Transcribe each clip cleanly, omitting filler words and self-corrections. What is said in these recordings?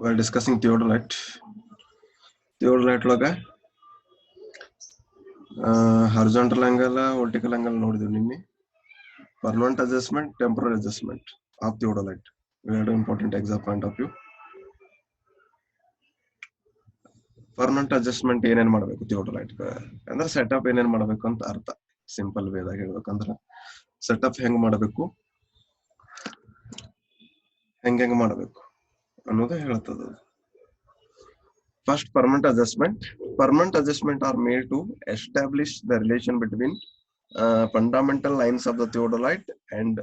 We're discussing theodolite. Theodolite ಒಳಗ horizontal angle, vertical angle ನೋಡಿದ್ವಿ ನಿನ್ನೆ. Permanent adjustment, temporary adjustment of theodolite. We had an important exam point of view. Permanent adjustment ಏನೇನ್ ಮಾಡಬೇಕು theodolite ಅಂದ್ರೆ setup ಏನೇನ್ ಮಾಡಬೇಕು ಅಂತ ಅರ್ಥ. ಸಿಂಪಲ್ ವೇದಾಗ ಹೇಳ್ಬೇಕಂದ್ರೆ ಸೆಟಪ್ ಹೆಂಗ್ ಮಾಡಬೇಕು ಹೆಂಗ್ ಮಾಡಬೇಕು ಅನ್ನೋದು ಹೇಳ್ತದ. First, permanent adjustment. Permanent adjustment are made to establish the relation between fundamental lines of the theodolite, and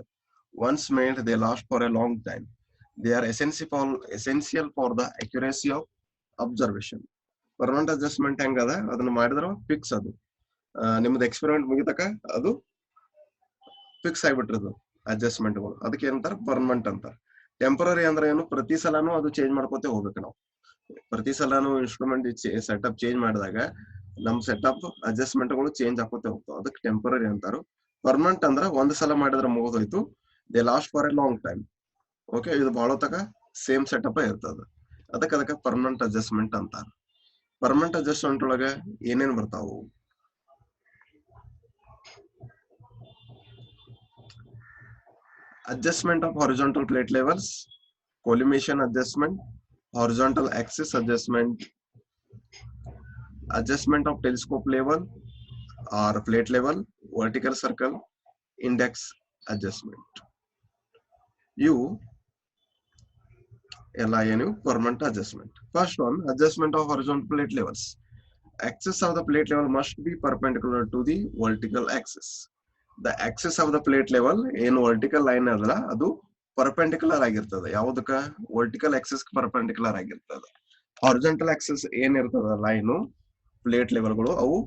once made, they last for a long time. They are essential for the accuracy of observation. Permanent adjustment ಹೆಂಗದ ಅದನ್ನ ಮಾಡಿದ್ರೆ fix ಅದು ನಿಮ್ದು experiment ಮುಗಿತಕ ಅದು fix ಆಗಿಬಿಟ್ಟಿರೋದು ಅಡ್ಜಸ್ಟ್ಮೆಂಟ್ಗಳು. ಅದಕ್ಕೆ ಏನಂತಾರ permanent ಅಂತಾರ. Temporary ಅಂದ್ರೆ ಏನು, ಪ್ರತಿ ಸಲಾನು ಅದು ಚೇಂಜ್ ಮಾಡ್ಕೋತೆ ಹೋಗ್ಬೇಕು ನಾವು. ಪ್ರತಿ ಸಲಾನು ಇನ್ಸ್ಟ್ರೂಮೆಂಟ್ ಸೆಟಪ್ ಚೇಂಜ್ ಮಾಡಿದಾಗ ನಮ್ ಸೆಟಪ್ ಅಡ್ಜಸ್ಟ್ಮೆಂಟ್ಗಳು ಚೇಂಜ್ ಹಾಕೋತೆ ಹೋಗ್ತಾವ. ಅದಕ್ಕೆ ಟೆಂಪರರಿ ಅಂತಾರು. ಪರ್ಮನೆಂಟ್ ಅಂದ್ರ ಒಂದ್ ಸಲ ಮಾಡಿದ್ರೆ ಮುಗಿದೋಯ್ತು. They last for A long time. Okay, ಇದು ಬಹಳ ತಕ ಸೇಮ್ ಸೆಟಪ್ ಇರ್ತದ. ಅದಕ್ಕೆ ಪರ್ಮನೆಂಟ್ ಅಡ್ಜಸ್ಟ್ಮೆಂಟ್ ಅಂತಾರ. ಪರ್ಮನೆಂಟ್ ಅಡ್ಜಸ್ಟ್ಮೆಂಟ್ ಒಳಗ ಏನೇನ್ ಬರ್ತಾವು? Adjustment of horizontal plate levels, collimation adjustment, horizontal axis adjustment, adjustment of telescope level or plate level, vertical circle, index adjustment. You LINU permanent adjustment. First one, adjustment of horizontal plate levels. Axis of the plate level must be perpendicular to the vertical axis. The axis of the plate level ಏನು vertical line ಅದಲ್ಲ ಅದು perpendicular ಆಗಿರ್ತದೆ. ಯಾವುದಕ್ಕ? Vertical Axis perpendicular ಆಗಿರ್ತದೆ. Horizontal Axis ಏನಿರ್ತದ line plate ಲೆವೆಲ್ಗಳು ಅವು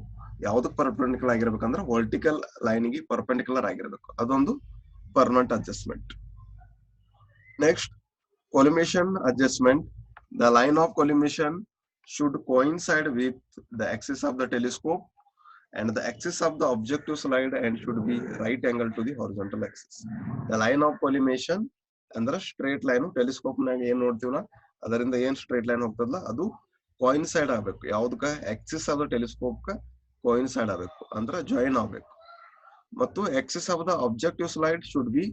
ಯಾವ್ದಕ್ perpendicular ಆಗಿರ್ಬೇಕಂದ್ರೆ vertical ಲೈನ್ಗೆ perpendicular ಆಗಿರ್ಬೇಕು. ಅದೊಂದು permanent adjustment. Next, collimation adjustment. The line of collimation should coincide with the axis of the telescope and the axis of the objective slide and should be right angle to the horizontal axis. The line of collimation ಅಂದ್ರೆ straight line telescope ನಾಗ ಏನ್ ನೋಡ್ತೀವಲ್ಲ ಅದರಿಂದ ಏನ್ straight line ಹೋಗ್ತದಲ್ಲ ಅದು coincide ಆಗ್ಬೇಕು. ಯಾವ್ದಕ್ಕ? Axis of the telescope coincide ಆಗ್ಬೇಕು, ಅಂದ್ರೆ ಜಾಯಿನ್ ಆಗ್ಬೇಕು. ಮತ್ತು axis of the objective slide should be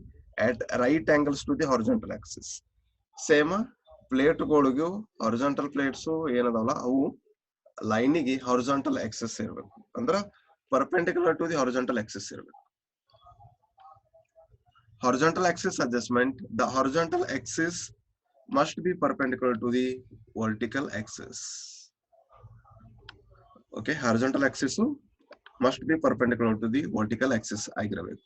at right angles to the horizontal axis. Same ಪ್ಲೇಟ್ಗಳಿಗೂ ಹಾರಿಜಾಂಟಲ್ ಪ್ಲೇಟ್ಸ್ ಏನದಾವಲ್ಲ ಅವು ಲೈನಿಗೆ ಹಾರಿಜಾಂಟಲ್ ಆಕ್ಸಿಸ್ ಇರಬೇಕು, ಅಂದ್ರ perpendicular to the horizontal axis ಇರಬೇಕು. Horizontal axis adjustment. The horizontal axis must be perpendicular to the vertical axis. Okay, horizontal axis must be perpendicular to the vertical axis ಆಗಿರಬೇಕು.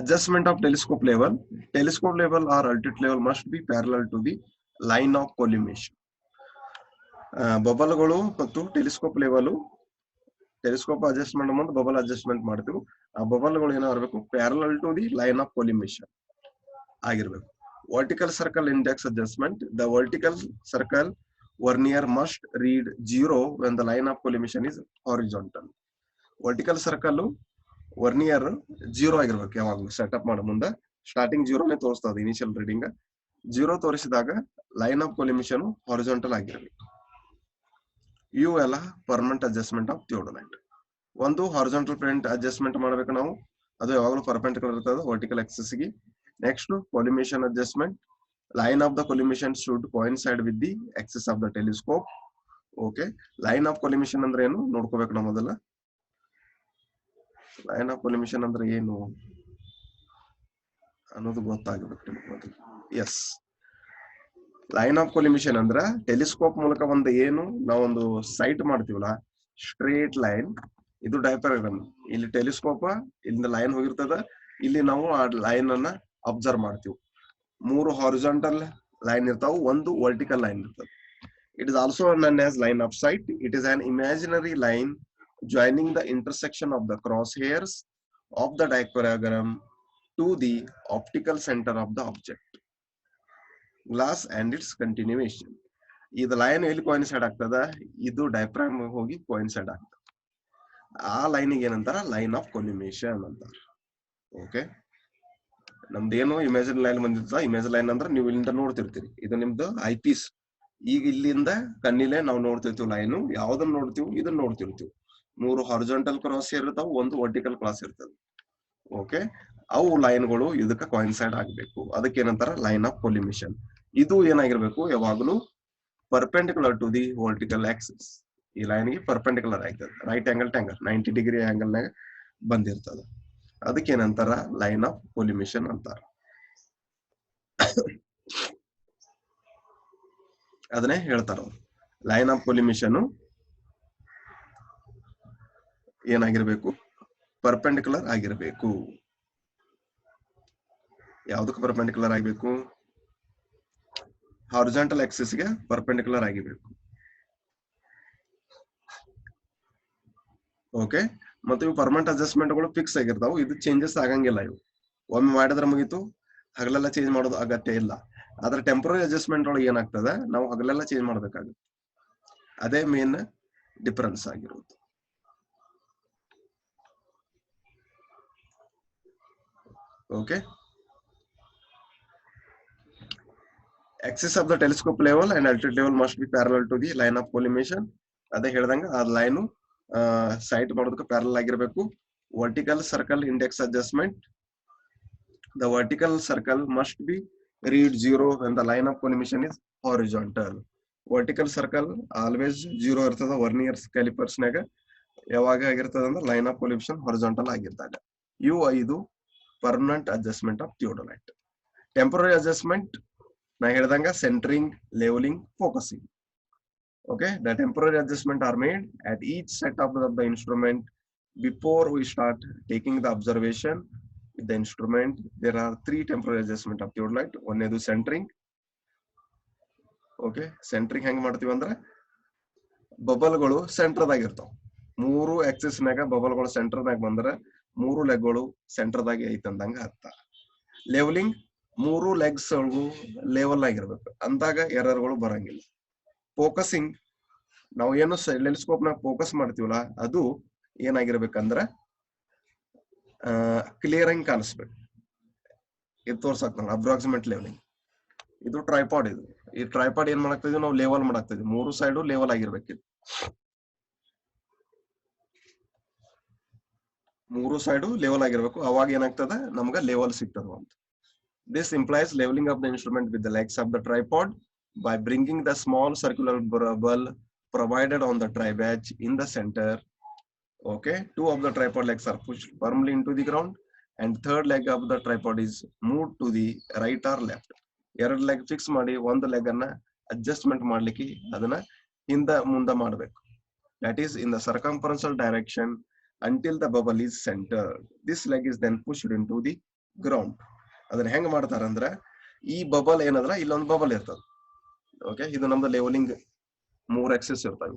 Adjustment of telescope level. Telescope level or altitude level must be parallel to the line of collimation. ಬಬಲ್ಗಳು ಮತ್ತು telescope level, telescope adjustment ಮುಂದೆ bubble adjustment ಮಾಡ್ತೀವಿ. ಆ ಬಬಲ್ಗಳು ಏನಾಗಬೇಕು? Parallel to the line of collimation ಆಗಿರ್ಬೇಕು. Vertical circle index adjustment. The vertical circle vernier must read 0 when the line of collimation is horizontal. Vertical circle vernier 0 ಆಗಿರ್ಬೇಕು ಯಾವಾಗಲೂ. Setup ಮಾಡೋ ಮುಂದೆ ಸ್ಟಾರ್ಟಿಂಗ್ 0ನೇ ತೋರಿಸ್ತದೆ. ಇನಿಷಿಯಲ್ ರೀಡಿಂಗ್ 0 ತೋರಿಸಿದಾಗ ಲೈನ್ ಆಫ್ ಕೊಲಿಮಿಷನ್ ಹಾರಿಜಾಂಟಲ್ ಆಗಿರ್ಬೇಕು. ಇವು ಎಲ್ಲ ಪರ್ಮನೆಂಟ್ ಅಡ್ಜಸ್ಟ್ಮೆಂಟ್ ಆಫ್ ಥಿಯೋಡೊಲೈಟ್. ಒಂದು ಹಾರಿಜಾಂಟಲ್ ಪ್ಲೇನ್ ಅಡ್ಜಸ್ಟ್ಮೆಂಟ್ ಮಾಡ್ಬೇಕು ನಾವು, ಅದು ಯಾವಾಗಲೂ ಪರ್ಪೆಂಡಿಕ್ಯುಲರ್ ಇರ್ತದೆ ವರ್ಟಿಕಲ್ ಆಕ್ಸಿಸ್ ಗೆ. Next, collimation adjustment. Line of the collimation should coincide with the axis of the telescope. Okay, line of collimation ಅಂದ್ರೆ ಏನು ನೋಡ್ಕೋಬೇಕು ನಾವು ಮೊದಲ. ಲೈನ್ ಆಫ್ ಕೊಲಿಮಿಷನ್ ಅಂದ್ರೆ ಏನು ಅನ್ನೋದು ಗೊತ್ತಾಗಬೇಕು ನಿಮಗೆ ಮೊದಲು. ಎಸ್, ಲೈನ್ ಆಫ್ ಕೊಲಿಮಿಷನ್ ಅಂದ್ರ ಟೆಲಿಸ್ಕೋಪ್ ಮೂಲಕ ಒಂದು ಏನು ನಾವೊಂದು ಸೈಟ್ ಮಾಡ್ತೀವಲ್ಲ, ಸ್ಟ್ರೇಟ್ ಲೈನ್, ಇದು ಡೈಫ್ರಾಗ್ರಾಮ್. ಇಲ್ಲಿ ಟೆಲಿಸ್ಕೋಪ್ ಇಲ್ಲಿಂದ ಲೈನ್ ಹೋಗಿರ್ತದ, ಇಲ್ಲಿ ನಾವು ಆ ಲೈನ್ ಅನ್ನ ಅಬ್ಸರ್ವ್ ಮಾಡ್ತೀವಿ. 3 ಹಾರಿಜಾಂಟಲ್ ಲೈನ್ ಇರ್ತಾವ, ಒಂದು ವರ್ಟಿಕಲ್ ಲೈನ್ ಇರ್ತದೆ. It is also known as line of sight. It is an imaginary line joining the intersection of the crosshairs of the diaphragm to the optical center of the object glass and its continuation. ಇದು line ಎಲ್ಲಿ coincide ಆಗ್ತದ? ಇದು diaphragm ಹೋಗಿ coincide ಆಗ್ತದೆ. ಆ ಲೈನಿಗೆ ಏನಂತಾರ? Line of ಕೊಲಿಮಿಷನ್ ಅಂತಾರ. Okay, ನಮ್ದೇನು ಇಮೇಜಿನ್ ಲೈನ್ ಬಂದಿರ್ತದ, ಇಮೇಜಿನ್ ಲೈನ್ ಅಂದ್ರೆ ನೀವು ಇಲ್ಲಿಂದ ನೋಡ್ತಿರ್ತೀರಿ, ಇದು ನಿಮ್ದು ಐ ಪೀಸ್. ಈಗ ಇಲ್ಲಿಂದ ಕಣ್ಣಿಲೆ ನಾವು ನೋಡ್ತಿರ್ತೀವಿ ಲೈನು, ಯಾವ್ದನ್ನ ನೋಡ್ತೀವಿ, ಇದನ್ನ ನೋಡ್ತಿರ್ತೀವಿ. 3 ಹಾರಿಜಾಂಟಲ್ ಕ್ರಾಸ್ ಇರ್ತಾವ, ಒಂದು ವರ್ಟಿಕಲ್ ಕ್ರಾಸ್ ಇರ್ತದೆ. ಓಕೆ, ಅವು ಲೈನ್ಗಳು ಇದಕ್ಕೆ ಕಾಯಿನ್ಸೈಡ್ ಆಗ್ಬೇಕು, ಅದಕ್ಕೆ ಏನಂತಾರ ಲೈನ್ ಆಫ್ ಕೊಲಿಮಿಷನ್. ಇದು ಏನಾಗಿರ್ಬೇಕು, ಯಾವಾಗಲೂ perpendicular to the vertical axis. ಈ ಲೈನ್ ಗೆ ಪರ್ಪೆಂಡಿಕ್ಯುಲರ್ ಆಗ್ತದೆ, ರೈಟ್ ಆಂಗಲ್ ಟ್ಯಾಂಗಲ್ 90 ಡಿಗ್ರಿ ಆಂಗಲ್ ನಾಗ ಬಂದಿರ್ತದ. ಅದಕ್ಕೆ ಏನಂತಾರ ಲೈನ್ ಆಫ್ ಕೊಲಿಮಿಷನ್ ಅಂತಾರ. ಅದನ್ನೇ ಹೇಳ್ತಾರ ಲೈನ್ ಆಫ್ ಕೊಲಿಮಿಷನ್ ಏನಾಗಿರ್ಬೇಕು, ಪರ್ಪೆಂಡಿಕ್ಯುಲರ್ ಆಗಿರ್ಬೇಕು. ಯಾವ್ದಕ್ಕೆ ಪರ್ಪೆಂಡಿಕ್ಯುಲರ್ ಆಗಿರ್ಬೇಕು, ಹಾರಿಜಾಂಟಲ್ ಆಕ್ಸಿಸ್ ಗೆ ಪರ್ಪೆಂಡಿಕ್ಯುಲರ್ ಆಗಿರ್ಬೇಕು. ಓಕೆ, ಮತ್ತೆ ಇವು ಪರ್ಮನೆಂಟ್ ಅಡ್ಜಸ್ಟ್ಮೆಂಟ್ ಗಳು ಫಿಕ್ಸ್ ಆಗಿರ್ತಾವ, ಇದು ಚೇಂಜಸ್ ಆಗಂಗಿಲ್ಲ. ಇವು ಒಮ್ಮೆ ಮಾಡಿದ್ರೆ ಮುಗೀತು, ಹಗಲೆಲ್ಲ ಚೇಂಜ್ ಮಾಡೋದು ಅಗತ್ಯ ಇಲ್ಲ. ಆದ್ರೆ ಟೆಂಪರರಿ ಅಡ್ಜಸ್ಟ್ಮೆಂಟ್ ಒಳಗೆ ಏನಾಗ್ತದೆ, ನಾವು ಹಗಲೆಲ್ಲ ಚೇಂಜ್ ಮಾಡ್ಬೇಕಾಗುತ್ತೆ. ಅದೇ ಮೇನ್ ಡಿಫರೆನ್ಸ್ ಆಗಿರೋದು. Okay, axis of the telescope level and altitude level must be parallel to the line of collimation. ಅದೇ ಹೇಳ್ದಂಗ ಆ ಲೈನು ಸೈಟ್ ಮಾಡೋದಕ್ಕೆ ಪ್ಯಾರಲ್ ಆಗಿರ್ಬೇಕು. Vertical circle index adjustment, the vertical circle must be read 0 when the line of collimation is horizontal. vertical circle always 0 ಇರ್ತದ vernier callipers ನಾಗ. ಯಾವಾಗ ಆಗಿರ್ತದ ಅಂದ್ರೆ ಲೈನ್ ಆಫ್ ಕೊಲಿಮಿಷನ್ ಹಾರಿಜಾಂಟಲ್ ಆಗಿದ್ದಾಗ. ಇವು 5 permanent adjustment of theodolite. Temporary adjustment ನಾ ಹೇಳ್ದಂಗ centering, levelling, focusing. Okay, the temporary adjustment are made at each setup of the instrument before we start taking the observation with the instrument. There are 3 temporary adjustment of theodolite. One is centering. Okay, centering ಹೆಂಗ್ ಮಾಡ್ತೀವಿ ಅಂದ್ರೆ bubble ಗಳು centre ದಾಗ ಇರ್ತಾವ. 3 Axis ನಾಗ bubble ಗಳು centre ದಾಗ ಬಂದ್ರೆ 3 ಲೆಗ್ ಗಳು ಸೆಂಟರ್ ದಾಗ ಐತಂದಂಗ ಅರ್ಥ. ಲೆವೆಲಿಂಗ್ 3 ಲೆಗ್ಸ್ ಲೆವೆಲ್ ಆಗಿರ್ಬೇಕು, ಅಂದಾಗ ಎರರ್ ಗಳು ಬರಂಗಿಲ್ಲ. ಫೋಕಸಿಂಗ್ ನಾವು ಏನು ಟೆಲಿಸ್ಕೋಪ್ ನಾಗ ಫೋಕಸ್ ಮಾಡ್ತೀವಲ್ಲ, ಅದು ಏನಾಗಿರ್ಬೇಕಂದ್ರ ಕ್ಲಿಯರ್ ಆಗಿ ಕಾಣಿಸ್ಬೇಕು. ಇದು ತೋರ್ಸಕ್ ನಾವು ಅಪ್ರಾಕ್ಸಿಮೇಟ್ ಲೆವೆಲಿಂಗ್. ಇದು ಟ್ರೈಪಾಡ್. ಇದು ಈ ಟ್ರೈಪಾಡ್ ಏನ್ ಮಾಡಾಕ್ತಿದ್ವಿ ನಾವು, ಲೆವೆಲ್ ಮಾಡಾಕ್ತಿದ್ವಿ. 3 ಸೈಡು ಲೆವೆಲ್ ಆಗಿರ್ಬೇಕಿತ್ತು, 3 ಸೈಡು ಲೆವೆಲ್ ಆಗಿರ್ಬೇಕು. ಅವಾಗ ಏನಾಗ್ತದ, ನಮ್ಗ ಲೆವೆಲ್ ಸಿಗ್ತದ ಅಂತ. This implies leveling of the instrument with the legs of the tripod by bringing the small circular ball provided on the tri-badge in the center. Okay, 2 of the tripod legs are pushed firmly into the ground and third leg of the tripod is moved to the right or left. ಎರಡು leg fix ಮಾಡಿ ಒಂದು leg ಅನ್ನ adjustment ಮಾಡ್ಲಿಕ್ಕೆ ಅದನ್ನ ಹಿಂದ ಮುಂದ ಮಾಡಬೇಕು. That is in the circumferential direction until the bubble is centered. This leg is then pushed into the ground. ಅದನ್ನ ಹೆಂಗ್ ಮಾಡ್ತಾರ ಅಂದ್ರ, ಈ ಬಬಲ್ ಏನಂದ್ರ ಇಲ್ಲೊಂದು ಬಬಲ್ ಇರ್ತದ. ಓಕೆ, ಇದು ನಮ್ದು ಲೆವೆಲಿಂಗ್ 3 ಆಕ್ಸಿಸ್ ಇರ್ತಾವ.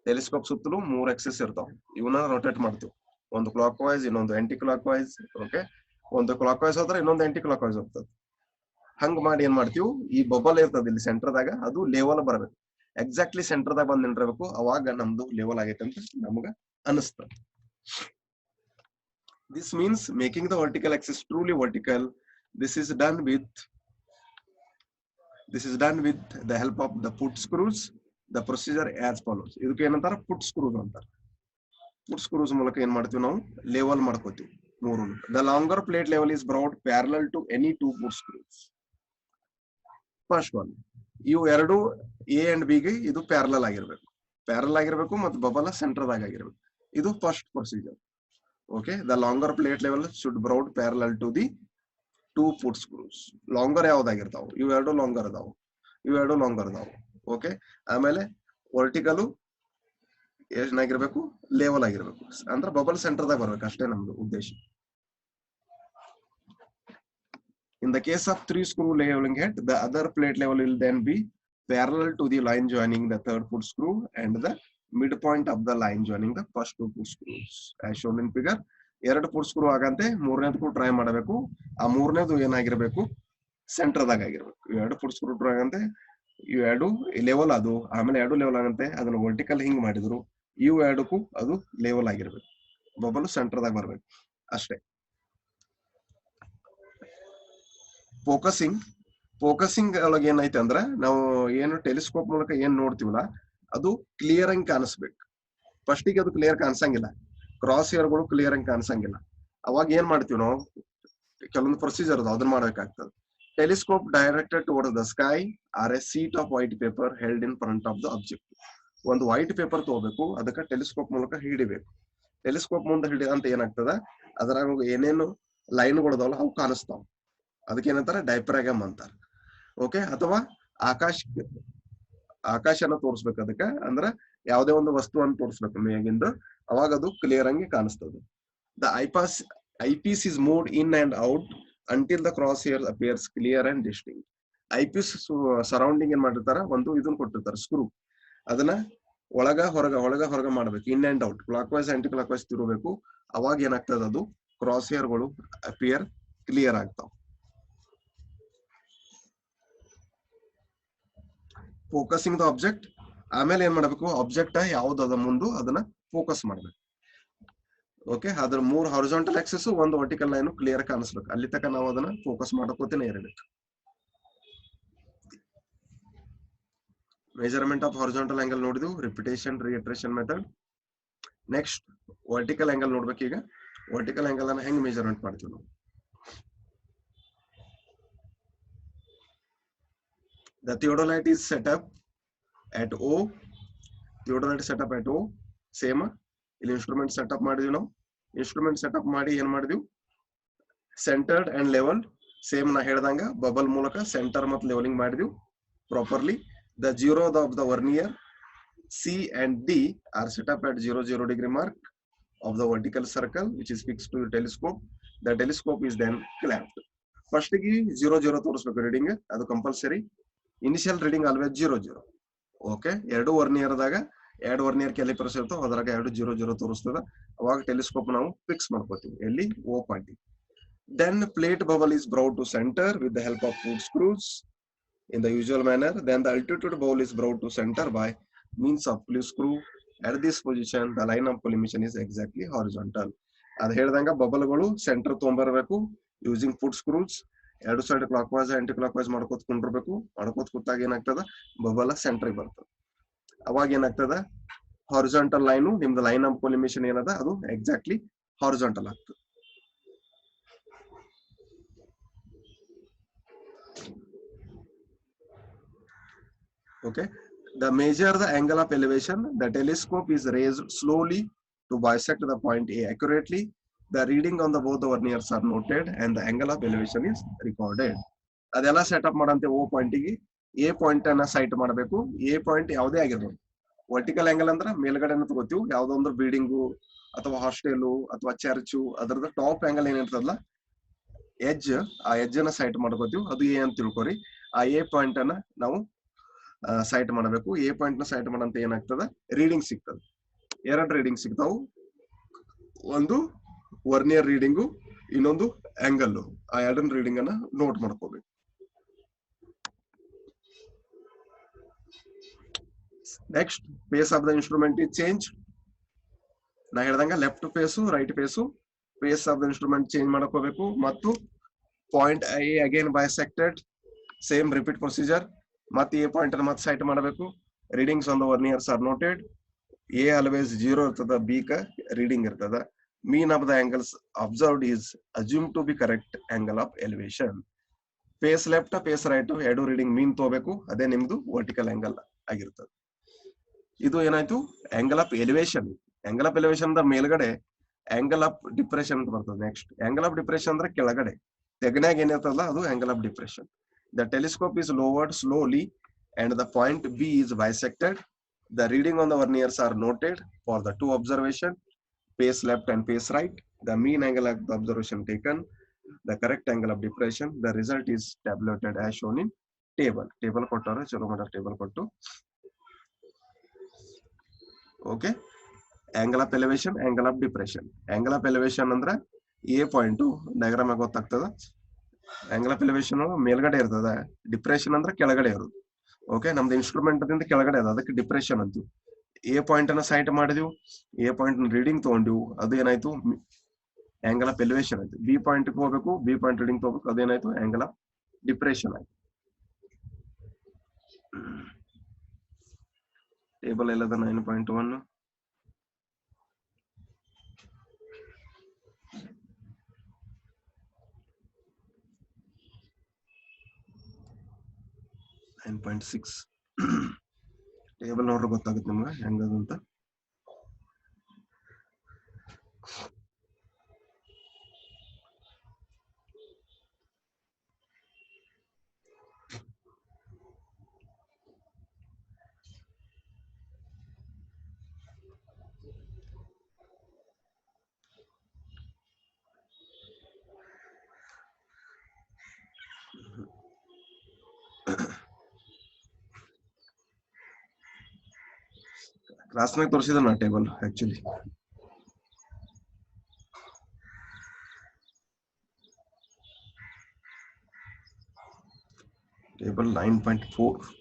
ಟೆಲಿಸ್ಕೋಪ್ ಸುತ್ತಲೂ 3 ಆಕ್ಸಿಸ್ ಇರ್ತಾವ. ಇವನ್ನ ರೊಟೇಟ್ ಮಾಡ್ತೀವಿ, ಒಂದು ಕ್ಲಾಕ್ ವೈಸ್, ಇನ್ನೊಂದು ಆಂಟಿ ಕ್ಲಾಕ್ ವೈಸ್. ಓಕೆ, ಒಂದು ಕ್ಲಾಕ್ ವೈಸ್ ಹೋದ್ರೆ ಇನ್ನೊಂದು ಆಂಟಿ ಕ್ಲಾಕ್ ವೈಸ್ ಹೋಗ್ತದೆ. ಹಂಗ್ ಮಾಡಿ ಏನ್ ಮಾಡ್ತೀವಿ, ಈ ಬಬಲ್ ಇರ್ತದ ಇಲ್ಲಿ ಸೆಂಟರ್ ದಾಗ, ಅದು ಲೆವೆಲ್ ಬರಬೇಕು. ಎಕ್ಸಾಕ್ಟ್ಲಿ ಸೆಂಟರ್ ದಾಗ ಬಂದ್ ನಿಂತಿರ್ಬೇಕು, ಅವಾಗ ನಮ್ದು ಲೆವೆಲ್ ಆಗೈತೆ ಅಂತ ನಮಗ ಅನಿಸ್ತದೆ. This means making the vertical axis truly vertical. This is done with the help of the foot screws. The procedure as follows. ಇದಕ್ಕೆ ಏನಂತಾರ, ಫುಟ್ ಸ್ಕ್ರೂಸ್ ಅಂತಾರ. ಫುಟ್ ಸ್ಕ್ರೂಸ್ ಮೂಲಕ ಏನ್ ಮಾಡ್ತೀವಿ ನಾವು, ಲೆವೆಲ್ ಮಾಡ್ಕೋತೀವಿ 3. The longer plate level is brought parallel to any 2 foot screws. First one, ಇವು ಎರಡು A and B ಗೆ ಇದು ಪ್ಯಾರಲಲ್ ಆಗಿರ್ಬೇಕು ಮತ್ತು ಬಬಲ್ ಸೆಂಟರ್ ದಾಗ ಆಗಿರ್ಬೇಕು. ಇದು first procedure. Okay, the longer plate level should brought parallel to the 2 foot screws. Longer ಯಾವ್ದಾಗಿರ್ತಾವ, ಇವೆರಡು ಲಾಂಗರ್ ಅದಾವು. ಓಕೆ, ಆಮೇಲೆ ವರ್ಟಿಕಲ್ ಏನಾಗಿರ್ಬೇಕು, ಲೆವೆಲ್ ಆಗಿರ್ಬೇಕು. ಅಂದ್ರೆ ಬಬಲ್ ಸೆಂಟರ್ ದಾಗ ಬರ್ಬೇಕು, ಅಷ್ಟೇ ನಮ್ದು ಉದ್ದೇಶ. In the case of 3 screw leveling head, the other plate level will then be parallel to the line joining the 3rd foot screw and the midpoint of the line joining the first 2 foot screws. As shown in figure, 2 foot screw ಆಗಂತೆ 3ನೇದಕ್ಕೂ try ಮಾಡಬೇಕು. ಆ 3ನೇದು ಏನಾಗಿರ್ಬೇಕು, centre ದಾಗ ಆಗಿರ್ಬೇಕು. 2 foot screw try ಆಗಂತೆ, ಇವೆರಡು level ಅದು, ಆಮೇಲೆ 2 ಲೆವೆಲ್ ಆಗಂತೆ, ಅದನ್ನ ವರ್ಟಿಕಲ್ ಹಿಂಗ್ ಮಾಡಿದ್ರು, ಇವು 2ಕ್ಕೂ ಅದು ಲೆವೆಲ್ ಆಗಿರ್ಬೇಕು, ಬಬಲ್ ಸೆಂಟರ್ ದಾಗ ಬರ್ಬೇಕು ಅಷ್ಟೇ. ಫೋಕಸಿಂಗ್ ಒಳಗೆ ಏನೈತೆ ಅಂದ್ರೆ ನಾವು ಏನು ಟೆಲಿಸ್ಕೋಪ್ ಮೂಲಕ ಏನ್ ನೋಡ್ತೀವಲ್ಲ ಅದು ಕ್ಲಿಯರ್ ಆಗಿ ಕಾಣಿಸ್ಬೇಕು. ಫಸ್ಟಿಗೆ ಅದು ಕ್ಲಿಯರ್ ಕಾಣಿಸಂಗಿಲ್ಲ, ಕ್ರಾಸ್ ಹೇರ್ಗಳು ಕ್ಲಿಯರ್ ಆಗಿ ಕಾಣಿಸಂಗಿಲ್ಲ. ಅವಾಗ ಏನ್ ಮಾಡ್ತೀವಿ ನಾವು, ಕೆಲವೊಂದು ಪ್ರೊಸೀಜರ್ ಅದು ಅದನ್ನ ಮಾಡ್ಬೇಕಾಗ್ತದೆ. Telescope directed towards the sky or a sheet of white paper held in front of the object. ಒಂದು ವೈಟ್ ಪೇಪರ್ ತಗೋಬೇಕು, ಅದಕ್ಕೆ ಟೆಲಿಸ್ಕೋಪ್ ಮೂಲಕ ಹಿಡಿಬೇಕು. ಟೆಲಿಸ್ಕೋಪ್ ಮುಂದೆ ಹಿಡಿ ಅಂತ ಏನಾಗ್ತದ, ಅದ್ರಾಗ ಏನೇನು ಲೈನ್ಗಳದಾವಲ್ಲ ಅವು ಕಾಣಿಸ್ತಾವ, ಅದಕ್ಕೆ ಏನಂತಾರೆ ಡೈಪ್ರಾಗಮ್ ಅಂತಾರೆ. ಓಕೆ, ಅಥವಾ ಆಕಾಶನ ತೋರಿಸ್ಬೇಕು ಅದಕ್ಕೆ, ಅಂದ್ರೆ ಯಾವುದೇ ಒಂದು ವಸ್ತುವನ್ನು ತೋರಿಸ್ಬೇಕು ಮೇಗಿಂದ, ಅವಾಗ ಅದು ಕ್ಲಿಯರ್ ಆಗಿ ಕಾಣಿಸ್ತದೆ. The eyepiece is moved in and out until the cross hair appears clear and distinct. Eyepiece surrounding ಏನ್ ಮಾಡಿರ್ತಾರ, ಒಂದು ಇದನ್ನ ಕೊಟ್ಟಿರ್ತಾರೆ ಸ್ಕ್ರೂ, ಅದನ್ನ ಒಳಗ ಹೊರಗ ಮಾಡ್ಬೇಕು. In and out, clockwise anticlockwise ತಿರುಗಬೇಕು. ಅವಾಗ ಏನಾಗ್ತದ, ಅದು ಕ್ರಾಸ್ ಹೇರ್ಗಳು ಅಪಿಯರ್ ಕ್ಲಿಯರ್ ಆಗ್ತಾವ. ಫೋಕಸಿಂಗ್ ದ ಆಬ್ಜೆಕ್ಟ್, ಆಮೇಲೆ ಏನ್ ಮಾಡ್ಬೇಕು, ಆಬ್ಜೆಕ್ಟ್ ಯಾವ್ದದ ಮುಂದು ಅದನ್ನ ಫೋಕಸ್ ಮಾಡ್ಬೇಕು. ಓಕೆ, ಅದ್ರ 3 ಹಾರಿಜಾಂಟಲ್ ಆಕ್ಸಿಸ್, ಒಂದು ವರ್ಟಿಕಲ್ ಲೈನ್ ಕ್ಲಿಯರ್ ಕಾಣಿಸ್ಬೇಕು. ಅಲ್ಲಿ ತನಕ ನಾವು ಅದನ್ನ ಫೋಕಸ್ ಮಾಡ್ಕೋತೇನೆ ಇರಬೇಕು. ಮೆಜರ್ಮೆಂಟ್ ಆಫ್ ಹಾರಿಜಾಂಟಲ್ ಆಂಗಲ್ ನೋಡಿದ್ವು, repetition reiteration method. Next vertical angle ನೋಡ್ಬೇಕು. ಈಗ ವರ್ಟಿಕಲ್ ಆಂಗಲ್ ಅನ್ನ ಹೆಂಗ್ ಮೆಜರ್ಮೆಂಟ್ ಮಾಡ್ತೀವಿ ನಾವು. The theodolite is set up at O. Theodolite set up at O. Same. ಇಲ್ಲಿ ಇನ್ಸ್ಟ್ರೂಮೆಂಟ್ ಸೆಟಪ್ ಮಾಡಿದ್ವಿ ನಾವು. ಇನ್ಸ್ಟ್ರೂಮೆಂಟ್ ಸೆಟಪ್ ಮಾಡಿ ಏನ್ ಮಾಡಿದ್ವಿ, ಸೆಂಟರ್ಡ್ ಅಂಡ್ ಲೆವೆಲ್ ಸೇಮ್ ನಾ ಹೇಳ್ದಂಗ ಬಬಲ್ ಮೂಲಕ ಸೆಂಟರ್ ಮತ್ತು ಲೆವೆಲಿಂಗ್ ಮಾಡಿದ್ವಿ properly. The zero of the vernier C and D are set up at 0 degree mark of the vertical circle which is fixed to the telescope. The telescope is then clamped. First ಗೆ 0 ತೋರಿಸ್ಬೇಕು reading, ಅದು compulsory. Initial reading always 0. Okay, 2 ವರ್ನಿಯರ್ದಾಗ 2 vernier callipers ಇರ್ತಾವ, ಅದ್ರಾಗ 2 0 ತೋರಿಸ್ತದ. ಅವಾಗ telescope ನಾವು fix ಮಾಡ್ಕೋತೀವಿ ಎಲ್ಲಿ, O point. Then plate bubble is brought to center with the help of foot screws in the usual manner. Then the altitude bubble is brought to center by means of pulley screw. At this position the line of collimation is exactly horizontal. ಅದ್ ಹೇಳ್ದಂಗ ಬಬಲ್ಗಳು centre ತೊಗೊಂಬರ್ಬೇಕು using foot screws. 2 side clockwise anticlockwise ಮಾಡ್ಕೋತ ಕುಂಡಿರ್ಬೇಕು. ಮಾಡ್ಕೋತ ಕೂತಾಗ ಏನಾಗ್ತದ, bubble centre ಬರ್ತದ. ಅವಾಗ ಏನಾಗ್ತದ, ಹಾರಿಜಾಂಟಲ್ ಲೈನು ನಿಮ್ದು ಲೈನ್ ಆಫ್ ಕೊಲಿಮಿಷನ್ ಏನದ ಅದು ಎಕ್ಸಾಕ್ಟ್ಲಿ ಹಾರಿಜಾಂಟಲ್ ಆಗ್ತದೆ. Okay, the measure the angle of elevation. The telescope is raised slowly to bisect the point A accurately. The reading on the both the verniers are noted and the angle of elevation is recorded. ಅದೆಲ್ಲ setup ಮಾಡಂತೆ O point ಗೆ A point ಅನ್ನ site ಮಾಡಬೇಕು. A point ಯಾವುದೇ ಆಗಿರ್ಬೋದು. Vertical angle ಅಂದ್ರೆ ಮೇಲ್ಗಡೆನ ತಗೋತೀವಿ, ಯಾವ್ದೋ ಒಂದು ಬಿಲ್ಡಿಂಗು ಅಥವಾ ಹಾಸ್ಟೆಲು ಅಥವಾ ಚರ್ಚು, ಅದರದ ಟಾಪ್ ಆಂಗಲ್ ಏನಿರ್ತದಲ್ಲ ಎಡ್ಜ್, ಆ ಎಡ್ಜ್ ಅನ್ನ ಸೈಟ್ ಮಾಡ್ಕೋತೀವಿ. ಅದು A ಅಂತ ತಿಳ್ಕೊರಿ. ಆ A ಪಾಯಿಂಟ್ ಅನ್ನ ನಾವು ಸೈಟ್ ಮಾಡಬೇಕು. A ಪಾಯಿಂಟ್ ನ ಸೈಟ್ ಮಾಡಂತ ಏನಾಗ್ತದ, ರೀಡಿಂಗ್ ಸಿಗ್ತದೆ. 2 ರೀಡಿಂಗ್ ಸಿಗ್ತಾವು, ಒಂದು ವರ್ನಿಯರ್ ರೀಡಿಂಗು, ಇನ್ನೊಂದು ಆಂಗಲ್. ಆ 2 ರೀಡಿಂಗ್ ಅನ್ನ ನೋಟ್ ಮಾಡ್ಕೋಬೇಕು. Next face of the instrument is change. ನಾ ಹೇಳ್ದಂಗ left face right face face of the instrument change ಮಾಡ್ಕೋಬೇಕು. ಮತ್ತು point A again bisected, same repeat procedure. ಮತ್ತೆ A ಪಾಯಿಂಟ್ ಅನ್ನು ಮತ್ತೆ ಸೈಟ್ ಮಾಡಬೇಕು. Readings on the verniers are noted. A always 0 ಇರ್ತದ, B ಕ ರೀಡಿಂಗ್ ಇರ್ತದ. Mean of the angles observed is assume to be correct angle of elevation. Face left face right 2 reading ಮೀನ್ ತಗೋಬೇಕು, ಅದೇ ನಿಮ್ದು vertical angle ಆಗಿರ್ತದೆ. ಇದು ಏನಾಯ್ತು, angle of elevation. Angle of elevation the ಮೇಲ್ಗಡೆ ಆಂಗಲ್ ಆಫ್ ಡಿಪ್ರೆಷನ್ ಅಂತ ಬರ್ತದೆ. ನೆಕ್ಸ್ಟ್ ಆಂಗಲ್ ಆಫ್ ಡಿಪ್ರೆಷನ್ ಅಂದ್ರೆ ಕೆಳಗಡೆ ತೆಗನ್ಯಾಗ ಏನಿರ್ತದಲ್ಲ ಅದು angle of depression. The telescope is lowered slowly and the point B is bisected. The reading on the verniers are noted for the 2 observation, face left and face right. The mean angle of the observation taken, the correct angle of depression. The result is tabulated as shown in table. Table ಕೊಟ್ಟರೆ ಚಲೋ ಮಾಡ table ಕೊಟ್ಟು. Okay, angle of elevation, angle of depression. Angle of elevation ಅಂದ್ರೆ A point diagram ಆಗಿ ಗೊತ್ತಾಗ್ತದ. Angle of elevation ಮೇಲ್ಗಡೆ ಇರ್ತದ, depression ಅಂದ್ರೆ ಕೆಳಗಡೆ ಇರೋದು. ಓಕೆ, ನಮ್ದು ಇನ್ಸ್ಟ್ರೂಮೆಂಟ್ ಅದಿಂದ ಕೆಳಗಡೆ ಅದ, ಅದಕ್ಕೆ ಡಿಪ್ರೆಷನ್ ಅಂತೀವಿ. A ಪಾಯಿಂಟ್ ಅನ್ನ ಸೈಟ್ ಮಾಡಿದ್ವಿ, A ಪಾಯಿಂಟ್ ರೀಡಿಂಗ್ ತಗೊಂಡಿವು, ಅದು ಏನಾಯ್ತು ಆಂಗಲ್ ಆಫ್ ಎಲಿವೇಶನ್ ಆಯ್ತು. B ಪಾಯಿಂಟ್ ಹೋಗ್ಬೇಕು, B ಪಾಯಿಂಟ್ ರೀಡಿಂಗ್ ತಗೋಬೇಕು, ಅದೇನಾಯ್ತು ಆಂಗಲ್ ಆಫ್ ಡಿಪ್ರೆಷನ್ ಆಗಿ. ಟೇಬಲ್ ಎಲ್ಲದ 9.1 9.6 ಟೇಬಲ್ ನೋಡ್ರೆ ಗೊತ್ತಾಗುತ್ತೆ ನಿಮ್ಗೆ ಹೆಂಗದಂತ. ಕ್ಲಾಸ್ನಾಗ ತೋರಿಸಿದ ನಾ ಟೇಬಲ್ ಆಕ್ಚುಲಿ. ಟೇಬಲ್ 9.4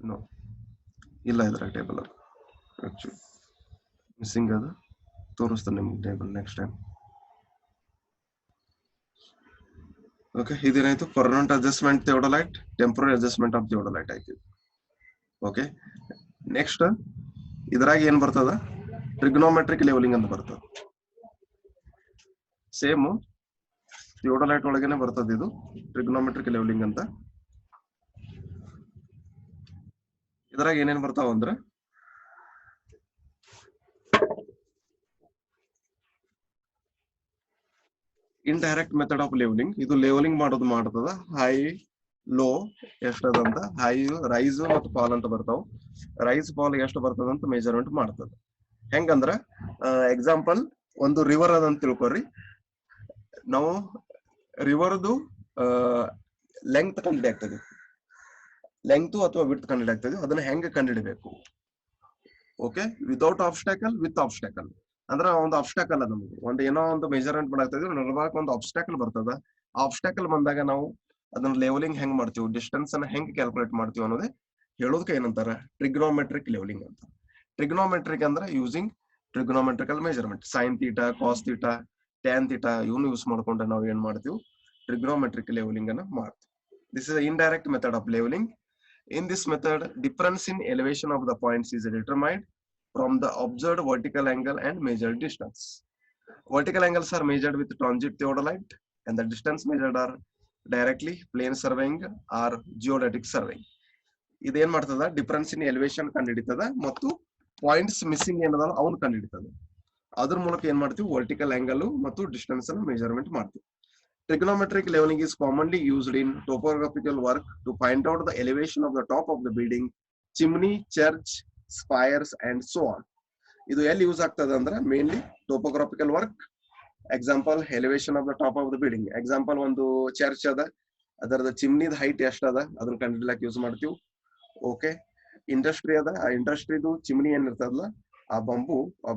ನೋ ಇಲ್ಲ ಇದ್ರ ಟೇಬಲ್ ಆಕ್ಚುಲಿ ಮಿಸ್ಸಿಂಗ್ ಅದು ತೋರಿಸ್ತಾನೆ ನಿಮ್ಗೆ ಟೇಬಲ್ ನೆಕ್ಸ್ಟ್ ಟೈಮ್. ಓಕೆ, ಇದೇನಾಯ್ತು permanent adjustment theodolite, temporary adjustment of theodolite ಆಯ್ತು. ಓಕೆ, ನೆಕ್ಸ್ಟ್ ಇದ್ರಾಗ ಏನ್ ಬರ್ತದ, ಟ್ರಿಗ್ನೋಮೆಟ್ರಿಕ್ ಲೆವೆಲಿಂಗ್ ಅಂತ ಬರ್ತದ. ಸೇಮ್ ಥಿಯೋಡೊಲೈಟ್ ಒಳಗೇನೆ ಬರ್ತದ ಇದು ಟ್ರಿಗ್ನೋಮೆಟ್ರಿಕ್ ಲೆವೆಲಿಂಗ್ ಅಂತ. ಇದ್ರಾಗ ಏನೇನ್ ಬರ್ತಾವ ಅಂದ್ರೆ ಇಂಡೈರೆಕ್ಟ್ ಮೆಥಡ್ ಆಫ್ ಲೆವೆಲಿಂಗ್. ಇದು ಲೆವೆಲಿಂಗ್ ಮಾಡ್ತದ ಹೈ ಲೋ ಎಷ್ಟದಂತ, ಹೈ ರೈಸ್ ಮತ್ತು ಫಾಲ್ ಅಂತ ಬರ್ತಾವ. ರೈಸ್ ಫಾಲ್ ಎಷ್ಟು ಬರ್ತದಂತ ಮೆಜರ್ಮೆಂಟ್ ಮಾಡ್ತದ. ಹೆಂಗಂದ್ರ ಎಕ್ಸಾಂಪಲ್ ಒಂದು ರಿವರ್ ಅದಂತ ತಿಳ್ಕೊರಿ. ನಾವು ರಿವರ್ದು ಲೆಂತ್ ಕಂಡಿಡಿಯಾಗ್ತದೆ, ಲೆಂತ್ ಅಥವಾ ವಿಡ್ತ್ ಕಂಡಿಡಿಯಾಗ್ತದೆ. ಅದನ್ನ ಹೆಂಗ ಕಂಡಿಡಿಬೇಕು? Okay, without obstacle, with obstacle. ಅಂದ್ರೆ ಒಂದು ಆಬ್ಸ್ಟಾಕಲ್ ಅದ, ನಮಗೆ ಒಂದು ಏನೋ ಒಂದು ಮೆಜರ್ಮೆಂಟ್ ಮಾಡಾಕ್ತಿದ್ವಿ, ನಡ್ಬಾರ್ಕ್ ಒಂದು ಆಬ್ಸ್ಟಾಕಲ್ ಬರ್ತದ. ಆಬ್ಸ್ಟಾಕಲ್ ಬಂದಾಗ ನಾವು ಅದನ್ನ ಲೆವೆಲಿಂಗ್ ಹೆಂಗ್ ಮಾಡ್ತೀವಿ, ಡಿಸ್ಟೆನ್ಸ್ ಅನ್ನ ಹೆಂಗ್ ಕ್ಯಾಲ್ಕುಲೇಟ್ ಮಾಡ್ತೀವಿ ಅನ್ನೋದೇ ಹೇಳೋದಕ್ಕೆ ಏನಂತಾರ ಟ್ರಿಗ್ನೋಮೆಟ್ರಿಕ್ ಲೆವೆಲಿಂಗ್ ಅಂತ. ಟ್ರಿಗ್ನೋಮೆಟ್ರಿಕ್ ಅಂದ್ರೆ using trigonometrical measurement, sine theta, cos theta, tan theta ಇವನು ಯೂಸ್ ಮಾಡ್ಕೊಂಡ್ರೆ ನಾವು ಏನ್ ಮಾಡ್ತೀವಿ, ಟ್ರಿಗ್ನೋಮೆಟ್ರಿಕ್ ಲೆವೆಲಿಂಗ್ ಅನ್ನ ಮಾಡ್ತೀವಿ. This is indirect method of levelling. In this method, difference in elevation of the points is determined from the observed vertical angle and measured distance. Vertical angles are measured with transit theodolite, and the distance measured are directly plane surveying or geodetic surveying. ಇದೇನ್ ಮಾಡ್ತದ, difference ಇನ್ elevation ಕಂಡುಹಿಡಿತದ ಮತ್ತು points missing ಏನದ ಅವನು ಕಂಡುಹಿಡಿತದ. ಅದ್ರ ಮೂಲಕ ಏನ್ ಮಾಡ್ತೀವಿ, vertical angle ಮತ್ತು ಡಿಸ್ಟೆನ್ಸ್ ಅನ್ನು ಮೆಜರ್ಮೆಂಟ್ ಮಾಡ್ತೀವಿ. Trigonometric leveling is commonly used in topographical work to find out the elevation of the top of the building, chimney, church, spires, and so on. ಇದು ಎಲ್ಲಿ ಯೂಸ್ ಆಗ್ತದೆ ಅಂದ್ರೆ mainly topographical work. Example elevation of the top of the building. Example ಒಂದು church ಅದ, ಅದರದ ಚಿಮ್ನಿದ height ಎಷ್ಟ ಅದ ಅದನ್ನ ಕಂಡುಹಿಡಿಯಕ್ಕೆ ಯೂಸ್ ಮಾಡ್ತೀವಿ. ಓಕೆ, ಇಂಡಸ್ಟ್ರಿ ಅದ, ಆ ಇಂಡಸ್ಟ್ರಿದು ಚಿಮ್ನಿ ಏನ್ ಇರ್ತದಲ್ಲ, ಆ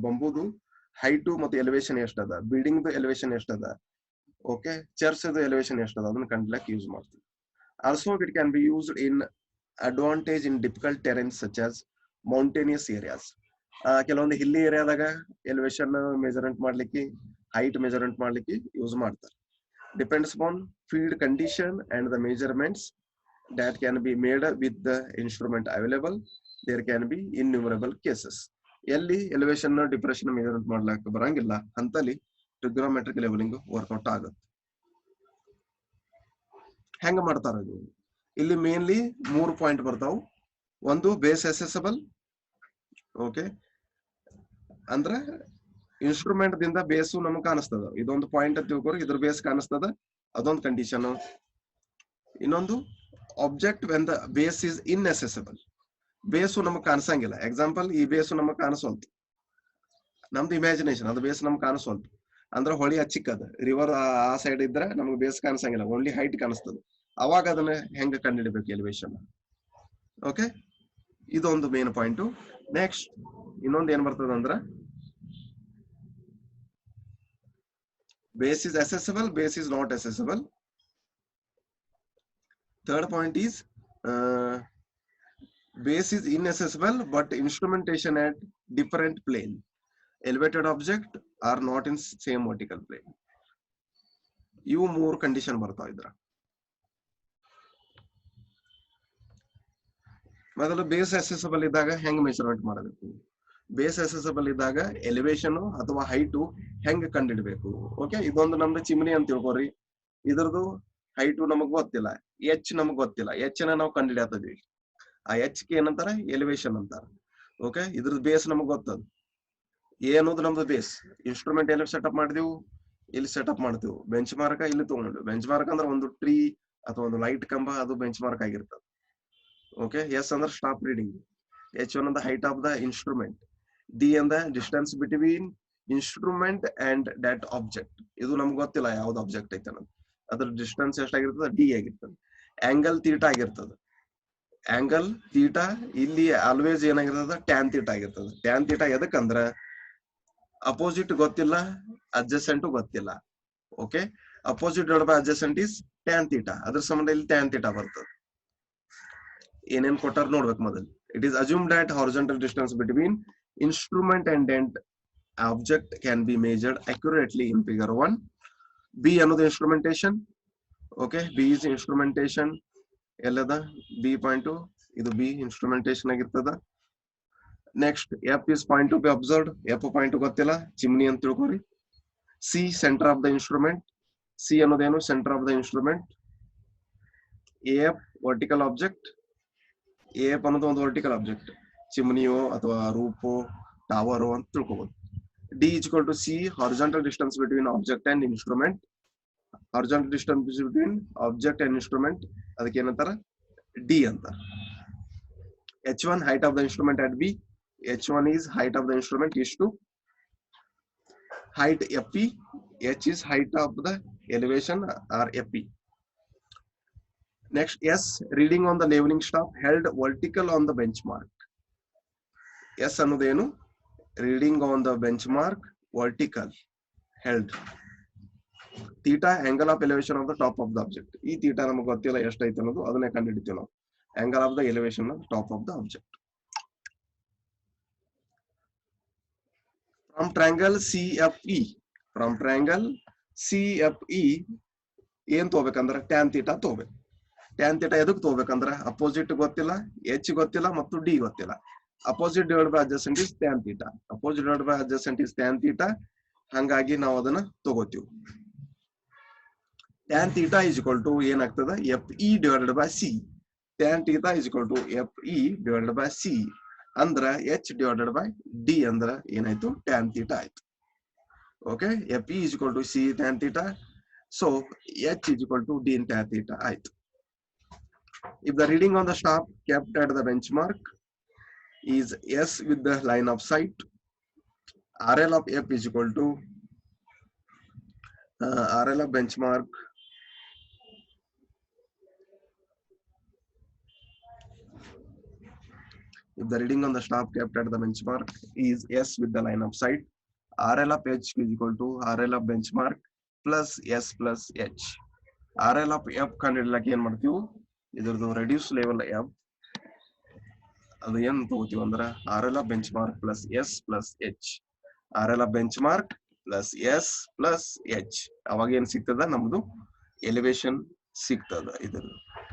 ಬಂಬುದು ಹೈಟು ಮತ್ತು ಎಲಿವೇಶನ್ ಎಷ್ಟದ, ಬಿಲ್ಡಿಂಗ್ ಎಲಿವೇಶನ್ ಎಷ್ಟದ, ಓಕೆ, ಚರ್ಚ್ ಎಲಿವೇಶನ್ ಎಷ್ಟದ ಅದನ್ನ ಕಂಡುಹಿಡಿಯಕ್ಕೆ ಯೂಸ್ ಮಾಡ್ತೀವಿ. Also it can be used in advantage in difficult terrains such as mountainous areas. ಕೆಲವೊಂದು ಹಿಲ್ಲಿ ಏರಿಯಾದಾಗ ಎಲಿವೇಶನ್ ಮೆಜರ್ಮೆಂಟ್ ಮಾಡ್ಲಿಕ್ಕೆ, ಹೈಟ್ ಮೆಜರ್ಮೆಂಟ್ ಮಾಡ್ಲಿಕ್ಕೆ ಯೂಸ್ ಮಾಡ್ತಾರೆ. Depends upon field condition and the measurements that can be made with the instrument available. There can be innumerable cases. ಎಲ್ಲಿ elevation depression measurement ಮಾಡ್ಲಿಕ್ಕೆ ಬರಂಗಿಲ್ಲ ಅಂತಲ್ಲಿ trigonometric levelling workout ಆಗುತ್ತೆ. ಹೆಂಗ ಮಾಡ್ತಾರ ಇದು? ಇಲ್ಲಿ ಮೇನ್ಲಿ 3 ಪಾಯಿಂಟ್ ಬರ್ತಾವ. ಒಂದು ಬೇಸ್ ಅಸೆಸಬಲ್. ಓಕೆ, ಅಂದ್ರ ಇನ್ಸ್ಟ್ರೂಮೆಂಟ್ ದಿಂದ ಬೇಸು ನಮಗ್ ಕಾಣಿಸ್ತದ. ಇದೊಂದು ಪಾಯಿಂಟ್ ಅಂತ ತಿಳ್ಕೊರಿ, ಇದ್ರ ಬೇಸ್ ಕಾಣಿಸ್ತದ, ಅದೊಂದು ಕಂಡೀಷನ್. ಇನ್ನೊಂದು object when the base is inaccessible. Base ನಮಗ್ ಕಾಣಿಸಂಗಿಲ್ಲ. ಎಕ್ಸಾಂಪಲ್, ಈ ಬೇಸು ನಮಗ್ ಕಾಣಿಸೋಲ್ತು, ನಮ್ದು ಇಮ್ಯಾಜಿನೇಷನ್, ಅದು ಬೇಸ್ ನಮ್ಗೆ ಕಾಣಿಸೋಲ್ತು. ಅಂದ್ರೆ ಹೊಳಿ ಚಿಕ್ಕದ, ರಿವರ್ ಆ ಸೈಡ್ ಇದ್ರೆ ನಮ್ಗೆ ಬೇಸ್ ಕಾಣಿಸಂಗಿಲ್ಲ, ಓನ್ಲಿ ಹೈಟ್ ಕಾಣಿಸ್ತದೆ. ಅವಾಗ ಅದನ್ನ ಹೆಂಗ ಕಂಡುಹಿಡಬೇಕು ಎಲಿವೇಶನ್. ಓಕೆ, ಇದೊಂದು ಮೇನ್ ಪಾಯಿಂಟ್. ನೆಕ್ಸ್ಟ್ ಇನ್ನೊಂದು ಏನ್ ಬರ್ತದ ಅಂದ್ರ base is accessible, base is not accessible. Third point is base is inaccessible but instrumentation at different plane. Elevated object are not in same vertical plane. ಇವು ಮೂರು condition ಬರ್ತಾವ ಇದ್ರ. ಮೊದಲು ಬೇಸ್ ಅಸೆಸಬಲ್ ಇದ್ದಾಗ ಹೆಂಗ್ ಮೆಜರ್ಮೆಂಟ್ ಮಾಡಬೇಕು, ಬೇಸ್ ಅಸೆಸಬಲ್ ಇದ್ದಾಗ elevation ಅಥವಾ ಹೈಟು ಹೆಂಗ್ ಕಂಡಿಡ್ಬೇಕು. ಓಕೆ, ಇದೊಂದು ನಮ್ದು ಚಿಮ್ನಿ ಅಂತ ತಿಳ್ಕೊರಿ. ಇದ್ರದ್ದು ಹೈಟು ನಮಗ್ ಗೊತ್ತಿಲ್ಲ, ಎಚ್ ನಮಗ್ ಗೊತ್ತಿಲ್ಲ, ಎಚ್ ನ ನಾವು ಕಂಡಿಡಿಯತ್ತಿದ್ವಿ. ಆ ಎಚ್ ಗೆ ಏನಂತಾರ, ಎಲಿವೇಶನ್ ಅಂತಾರ. ಓಕೆ, ಇದ್ರದ್ದು ಬೇಸ್ ನಮಗ್ ಗೊತ್ತದ. ಏನದು ನಮ್ದು ಬೇಸ್. ಇನ್ಸ್ಟ್ರೂಮೆಂಟ್ ಎಲ್ಲಿ ಸೆಟಪ್ ಮಾಡಿದೆವು, ಇಲ್ಲಿ ಸೆಟಪ್ ಮಾಡ್ತೀವಿ. ಬೆಂಚ್ ಮಾರ್ಕ್ ಇಲ್ಲಿ ತಗೊಂಡು, ಬೆಂಚ್ ಮಾರ್ಕ್ ಅಂದ್ರೆ ಒಂದು ಟ್ರೀ ಅಥವಾ ಒಂದು ಲೈಟ್ ಕಂಬ, ಅದು ಬೆಂಚ್ ಮಾರ್ಕ್ ಆಗಿರ್ತದೆ. ಓಕೆ, ಎಸ್ ಅಂದ್ರೆ ಸ್ಟಾಪ್ ರೀಡಿಂಗ್, ಎಚ್ ಒನ್ ಅಂದ್ರೆ height of the instrument, D ಅಂದ್ರೆ distance between instrument and that object. ಇದು ನಮ್ಗೆ ಗೊತ್ತಿಲ್ಲ ಯಾವ್ದು ಆಬ್ಜೆಕ್ಟ್ ಐತೆ ಅನ್ನೋದು. ಅದ್ರ ಡಿಸ್ಟೆನ್ಸ್ ಎಷ್ಟಾಗಿರ್ತದೆ, ಡಿ ಆಗಿರ್ತದೆ. ಆಂಗಲ್ ತೀಟಾ ಆಗಿರ್ತದೆ. ಆಂಗಲ್ ತೀಟಾ ಇಲ್ಲಿ ಆಲ್ವೇಸ್ ಏನಾಗಿರ್ತದ, ಟ್ಯಾನ್ ತೀಟಾ ಆಗಿರ್ತದೆ. ಟ್ಯಾನ್ ತೀಟಾ ಎದಕ್ಕಂದ್ರ ಅಪೋಸಿಟ್ ಗೊತ್ತಿಲ್ಲ, ಅಡ್ಜಸೆಂಟ್ ಗೊತ್ತಿಲ್ಲ. Okay, opposite divided by adjacent is tan theta. ಅದ್ರ ಸಂಬಂಧ ಇಲ್ಲಿ ಟ್ಯಾನ್ ತೀಟಾ ಬರ್ತದೆ. ಏನೇನ್ ಕೊಟ್ಟಾರ ನೋಡ್ಬೇಕು ಮೊದಲು. It is assumed that horizontal distance between instrument and end object can be measured accurately in figure 1. B ಅನ್ನೋದು instrumentation. Okay, B is instrumentation. ಎಲ್ಲದ ಬಿ ಪಾಯಿಂಟ್, ಇದು ಬಿ ಇನ್ಸ್ಟ್ರೂಮೆಂಟೇಶನ್ ಆಗಿರ್ತದ. Next F is point to be observed. F point ಗೊತ್ತಿಲ್ಲ, chimney ಅಂತ ತಿಳ್ಕೊರಿ. C centre of the instrument. C ಅನ್ನೋದೇನು, centre of the instrument. F vertical object. F ಅನ್ನೋದು ಒಂದು vertical object, ಚಿಮ್ನಿಯೋ ಅಥವಾ ರೂಪೋ ಟವರೋ ಅಂತ ತಿಳ್ಕೊಬಹುದು. D is equal to C horizontal distance between object and instrument. Horizontal distance between object and instrument, ಅದಕ್ಕೆ ಏನಂತಾರ, ಡಿ ಅಂತ. H1 height of the instrument at B. H1 is height of the instrument is to height FP. H is height of the elevation or FP. Next, S reading on the leveling staff held vertical on the benchmark. S annodenu, reading on the benchmark vertical held. Theta angle of elevation of the top of the object. ಈ theta ನಮಗೆ ಗೊತ್ತಿಲ್ಲ ಎಷ್ಟೈತೆ ಅನ್ನೋದು, ಅದನ್ನೇ ಕಂಡುಹಿಡಿತೀವಿ ನಾವು. Angle of the elevation of top of the object. From triangle CFE, from triangle CFE ಏನ್ ತಗೋಬೇಕಂದ್ರೆ tan theta ತಗೋಬೇಕು. ಟ್ಯಾನ್ ಥೀಟಾ ಎದಕ್ಕೆ ತಗೋಬೇಕಂದ್ರೆ ಅಪೋಸಿಟ್ ಗೊತ್ತಿಲ್ಲ, ಎಚ್ ಗೊತ್ತಿಲ್ಲ ಮತ್ತು ಡಿ ಗೊತ್ತಿಲ್ಲ. Opposite divide by adjacent is tan theta. Opposite divide by adjacent is tan theta. ಹಂಗಾಗಿ ನಾವು ಅದನ್ನ ತಗೋತೀವಿ. Tan theta is equal to ಏನಾಗ್ತದ, F E divided by C. tan theta is equal to FE divided by C. ಅಂದ್ರ H divided by D ಅಂದ್ರ ಏನಾಯ್ತು, tan theta ಆಯ್ತು. Okay, FE is equal to C tan theta. So H is equal to D in tan theta ಆಯ್ತು. If the reading on the staff kept at the benchmark is S with the line of sight, RL of F is equal to RL of benchmark if the reading on the staff kept at the benchmark is S with the line of sight, RL of H is equal to RL of benchmark plus S plus H. RL of F ಕಂಡುಹಿಡಿಯಲಿಕ್ಕೆ ಏನ್ ಮಾಡ್ತೀವಿ, ಇದರದು reduce level F ಅದು ಏನ್ ತಗೋತೀವಿ ಅಂದ್ರೆ RL of benchmark plus S plus H. RL of benchmark plus S plus H. ಅವಾಗ ಏನ್ ಸಿಗ್ತದ, ನಮ್ದು ಎಲಿವೇಶನ್ ಸಿಗ್ತದ. ಇದರ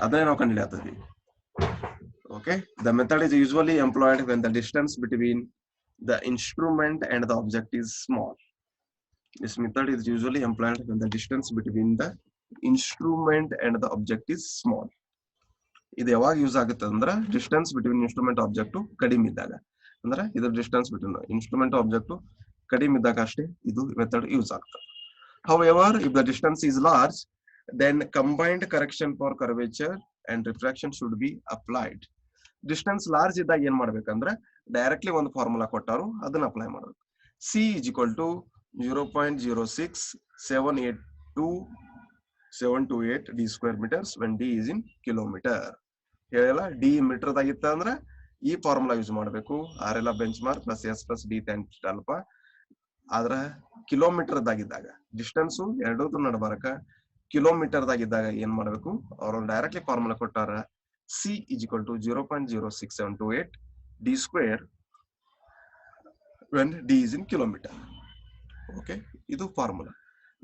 ಅದನ್ನೇ ನಾವು ಕಂಡುಹಿಡಿಯತ್ತೀವಿ. Okay, the method is usually employed when the distance between the instrument and the object is small. This method is usually employed when the distance between the instrument and the object is small. ಇದು ಯಾವಾಗ use ಆಗುತ್ತೆ ಅಂದ್ರೆ distance between instrument object ಕಡಿಮೆ ಇದ್ದಾಗ, ಅಂದ್ರೆ ಇದರ distance between instrument object ಕಡಿಮೆ ಇದ್ದಾಗ ಅಷ್ಟೇ ಇದು ಮೆಥಡ್ ಯೂಸ್ ಆಗ್ತದೆ. However, if the distance is large, then combined correction for curvature and refraction should be applied. Distance large ಇದ್ದಾಗ ಏನ್ ಮಾಡ್ಬೇಕಂದ್ರೆ ಡೈರೆಕ್ಟ್ಲಿ ಒಂದು ಫಾರ್ಮುಲಾ ಕೊಟ್ಟಾರು, ಅದನ್ನ ಅಪ್ಲೈ ಮಾಡಬೇಕು. C is equal to 0.06728 D square metres when D is in kilometre. ಹೇಳಲ್ಲ, D ಮೀಟರ್ದಾಗಿತ್ತ ಅಂದ್ರೆ ಈ ಫಾರ್ಮುಲಾ ಯೂಸ್ ಮಾಡಬೇಕು. R L bench mark plus S plus D tan theta alpha. ಆದ್ರ ಕಿಲೋಮೀಟರ್ ದಾಗಿದ್ದಾಗ ಡಿಸ್ಟೆನ್ಸ್ ಎರಡೂ ನಡಬಾರಕ ಕಿಲೋಮೀಟರ್ ದಾಗಿದ್ದಾಗ ಏನ್ ಮಾಡಬೇಕು, ಅವರು ಡೈರೆಕ್ಟ್ಲಿ ಫಾರ್ಮುಲಾ ಕೊಟ್ಟಾರ. C is equal to 0.06728 D square when d is in kilometer. Okay, ಇದು ಫಾರ್ಮುಲಾ.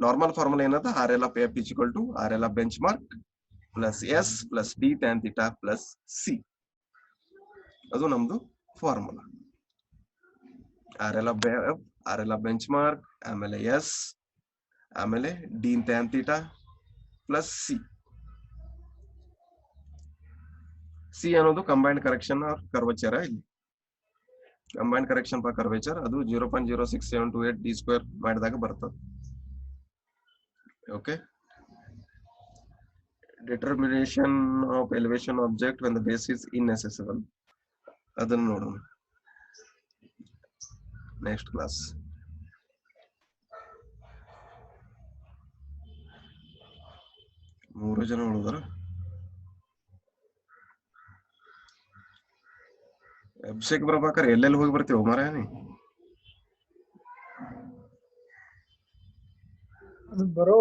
ನಾರ್ಮಲ್ ಫಾರ್ಮುಲಾ ಏನದ, R L of F is equal to R L of bench mark plus S plus D tan theta plus C. ಅದು ನಮ್ದು formula. R L of R L of bench mark, ಆಮೇಲೆ S, ಆಮೇಲೆ D tan theta plus C. C ಅನ್ನೋದು combined correction or curvature. ಇಲ್ಲಿ combined correction for curvature ಅದು 0.06728 D square ಮಾಡಿದಾಗ ಬರ್ತದೆ. Okay, determination of elevation object when the base is inaccessible. ಅದನ್ನು ನೋಡೋಣ next class. ಮೂರು ಜನ ಉಳಿದಾರ. ಅಭಿಷೇಕ್ ಬರ್ಬೇಕಾರೆ ಎಲ್ಲೆಲ್ಲಿ ಹೋಗಿ ಬರ್ತೀವಿ ಮಾರಾಯ ನೀ? ಬರೋ